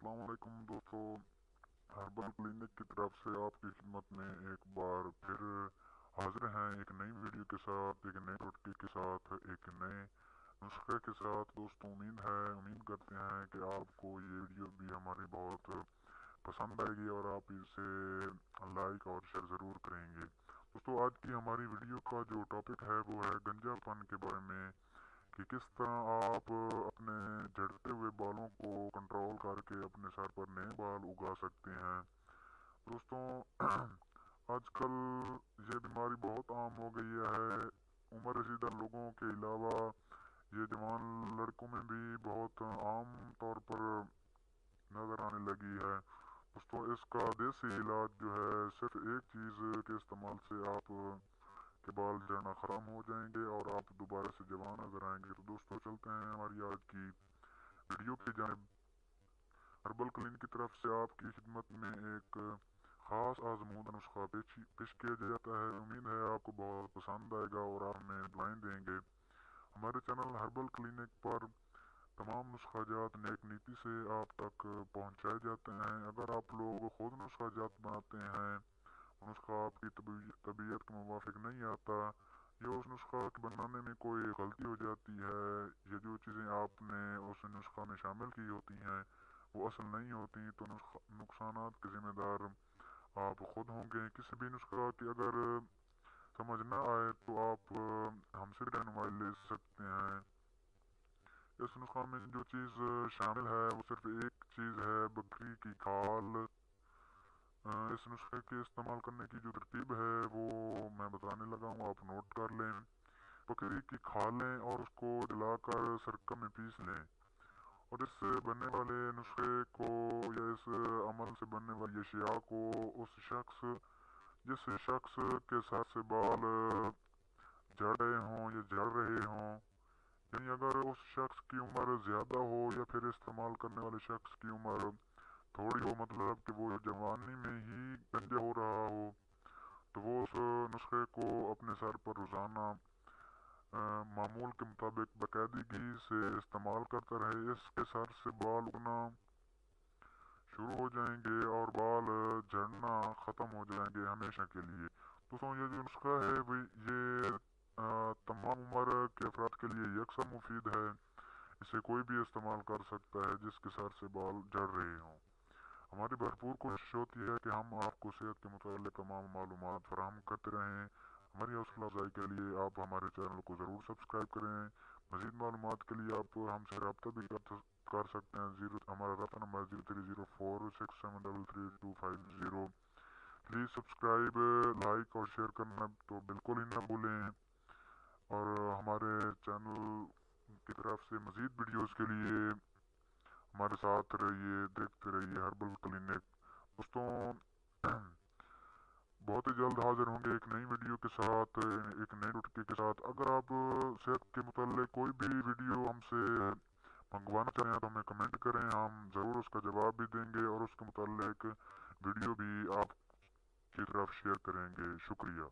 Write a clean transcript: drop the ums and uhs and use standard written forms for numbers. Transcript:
अस्सलाम वालेकुम दोस्तों। हर्बल क्लिनिक की तरफ से आपकी खिदमत में एक बार फिर हाजिर हैं एक नई वीडियो के साथ, एक नए टोटके के साथ, एक नए नुस्खे के साथ। दोस्तों उम्मीद करते हैं कि आपको ये वीडियो भी हमारी बहुत पसंद आएगी और आप इसे लाइक और शेयर ज़रूर करेंगे। दोस्तों आज की हमारी वीडियो का जो टॉपिक है वो है गंजापन के बारे में, कि किस तरह आप अपने झड़ते हुए बालों को कंट्रोल करके अपने सर पर नए बाल उगा सकते हैं। दोस्तों आजकल ये बीमारी बहुत आम हो गई है। उम्र रसीदा लोगों के अलावा ये जवान लड़कों में भी बहुत आम तौर पर नजर आने लगी है। दोस्तों इसका देसी इलाज जो है, सिर्फ एक चीज़ के इस्तेमाल से आप के बाल झड़ना खत्म हो जाएंगे और आप दोबारा से जवान नजर आएंगे। तो दोस्तों चलते हैं हमारी आज की वीडियो की जानिब। हर्बल क्लिनिक की तरफ से आपकी खिदमत में एक खास आजमूदा नुस्खा पेश किया जाता है। उम्मीद है आपको बहुत पसंद आएगा और आप हमें दुआएं देंगे। हमारे चैनल हर्बल क्लिनिक पर तमाम नुस्खाजात नेक नीति से आप तक पहुंचाए जाते हैं। अगर आप लोग खुद नुस्खाजात बनाते हैं, नुस्खा आपकी तबीयत के मुवाफिक नहीं आता या उस नुस्खा के बनाने में कोई गलती हो जाती है, या जो चीज़ें आपने उस नुस्खा में शामिल की होती हैं वो असल नहीं होती, तो नुकसानात के जिम्मेदार आप खुद होंगे। किसी भी नुस्खा की अगर समझ ना आए तो आप हमसे भी रहनुमाई ले सकते हैं। इस नुस्खा में जो चीज़ शामिल है वो सिर्फ एक चीज़ है, बकरी की खाल। इस नुस्खे के इस्तेमाल करने की जो तरकीब है वो मैं बताने लगा हूँ, आप नोट कर लें। बकरी की खाल लें और उसको जलाकर सिरका में पीस लें, और इससे बनने वाले नुस्खे को या इस अमल से बनने वाली अशिया को उस शख्स जिस शख्स के सर से बाल झड़ रहे हों या झड़ रहे हों, यानी अगर उस शख्स की उम्र ज़्यादा हो या फिर इस्तेमाल करने वाले शख्स की उम्र थोड़ी हो, मतलब कि वो जवानी में ही गंजा हो रहा हो, तो वो उस नुस्खे को अपने सर पर रोज़ाना मामूल के मुताबिक बाकायदगी से इस्तेमाल करता रहे। इसके सर से बाल उगना शुरू हो जाएंगे और बाल झड़ना ख़त्म हो जाएंगे हमेशा के लिए। दोस्तों ये जो नुस्खा है वो ये तमाम उम्र के अफराद के लिए यकसा मुफीद है। इसे कोई भी इस्तेमाल कर सकता है जिसके सर से बाल झड़ रहे हों। हमारी भरपूर कोशिश होती है कि हम आपको सेहत के मुताबिक तमाम मालूमात फराहम करते रहें। हमारी हौसला अफजाई के लिए आप हमारे चैनल को ज़रूर सब्सक्राइब करें। मज़ीद मालूमात के लिए आप हमसे रब्ता भी कर सकते हैं। हमारा रब्ता नंबर 030467333250। प्लीज़ सब्सक्राइब, लाइक और शेयर करना तो बिल्कुल ही ना भूलें। और हमारे चैनल की तरफ से मज़ीद वीडियोज़ के लिए हमारे साथ रहिए, देखते रहिए हर्बल क्लिनिक। दोस्तों बहुत ही जल्द हाजिर होंगे एक नई वीडियो के साथ, एक नए नुस्खे के साथ। अगर आप सेहत के मुताल्लिक कोई भी वीडियो हमसे मंगवाना चाहें तो हमें कमेंट करें, हम ज़रूर उसका जवाब भी देंगे और उसके मुताल्लिक वीडियो भी आपकी तरफ शेयर करेंगे। शुक्रिया।